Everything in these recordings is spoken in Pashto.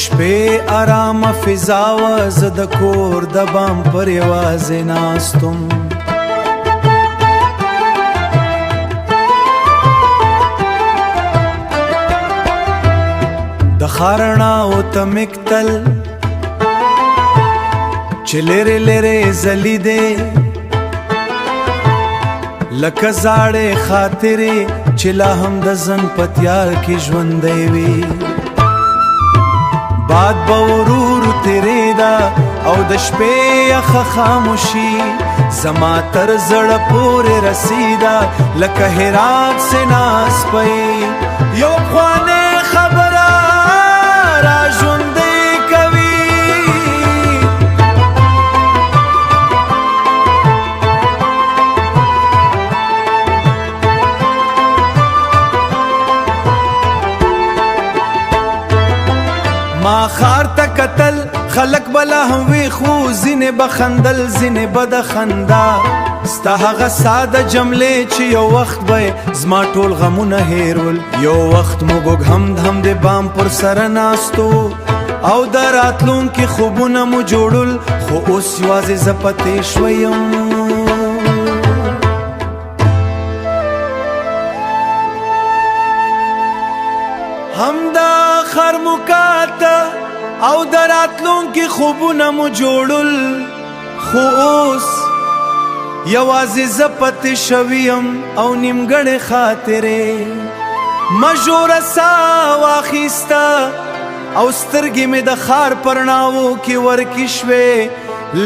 شپې آرام فضا وه زه د کور د بام پر یوازې ناستم د ښار رڼاو ته مکتل چې لرې لرې ځلېدې لکه زاړې خاطرې چې لا هم د زن په تیار کې ژوندی وي باد به ورو ورو تېرېده او د شپې یخه خاموشي زما تر زړه پورې رسېده لکه هرات سناسپی یو پخوانۍ خبره را ژوندۍ کوي ما ښار ته کتل خلک به لا هم وي خو ځینې به خندل ځینې به د خندا ستا هغه ساده جملې چې یو وخت به زما ټول غمونه هېرول یو وخت موږ هم د بام پر سره ناستو او د راتلونکي خوبونه مو جوړل خو اوس یوازې زه پتې شویم همدا خرمکاته او د راتلونکي خوبونه مو جوړل خو اوس یوازې زه پتې شویم او نیمګړې خاطرې مژوره ساه واخیسته او سترګې مې د ښار په رڼاوو کې ورکې شوې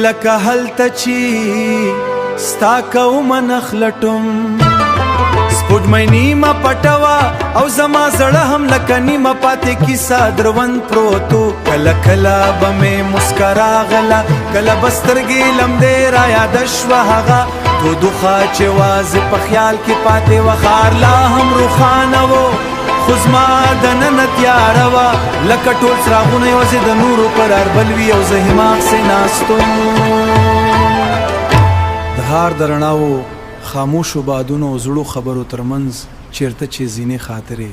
لکه هلته چې ستا کومه نښ لټم سپوږمۍ نیمه پټه وه او زما زړه هم لکه نیمه پاتې کیسه دروند پروت و کله کله به مې مسکا راغله کله به سترګې لمدې رایاده شوه هغه تودوخه چې وازې په خیال کې پاتې وه ښار لا هم روښانه و خو زما دننه تیاره وه لکه ټول څراغونه یوازې د نورو پر اربل وي او زه هماغسې ناستم د ښار د رڼاوو خاموشو بادونو او زړو خبرو ترمنځ چیرته چې ځینې خاطرې